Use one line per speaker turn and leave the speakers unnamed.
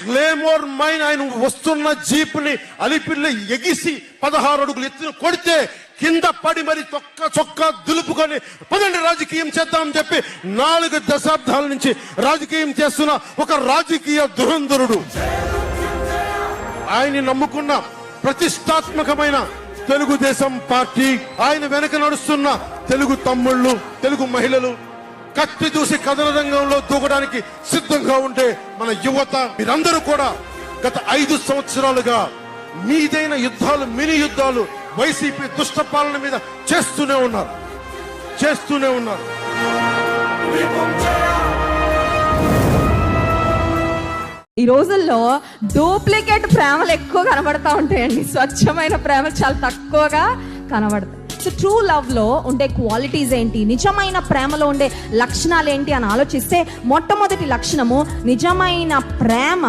గ్లేమోర్ mine ఆయన వస్తున్న జీపుని అలిపిల్లి ఎగిసి 16 అడుగులు ఎత్తున కొడితే కింద పడి మరి చొక్కా దులుపుకొని పదండి రాజకీయం చేద్దామని చెప్పి 4 దశాబ్దాల నుంచి రాజకీయం చేస్తున్న ఒక రాజకీయ దురంధరుడు. ఆయన్ని నమ్ముకున్న ప్రతిష్టాత్మకమైన తెలుగుదేశం పార్టీ, ఆయన వెనక నడుస్తున్న తెలుగు తమ్ముళ్ళు, తెలుగు మహిళలు కత్తి దూసి కథన రంగంలో దూకడానికి సిద్ధంగా ఉంటే మన యువత మీరందరూ కూడా గత 5 సంవత్సరాలుగా మీదైన యుద్ధాలు, మినీ యుద్ధాలు వైసీపీ దుష్ట పాలన మీద చేస్తూనే ఉన్నారు.
ఈ రోజుల్లో డూప్లికేట్ ప్రేమలు ఎక్కువ కనబడతా ఉంటాయండి. స్వచ్ఛమైన ప్రేమలు చాలా తక్కువగా కనబడతాయి. సో ట్రూ లవ్ లో ఉండే క్వాలిటీస్ ఏంటి, నిజమైన ప్రేమలో ఉండే లక్షణాలు ఏంటి అని ఆలోచిస్తే మొట్టమొదటి లక్షణము, నిజమైన ప్రేమ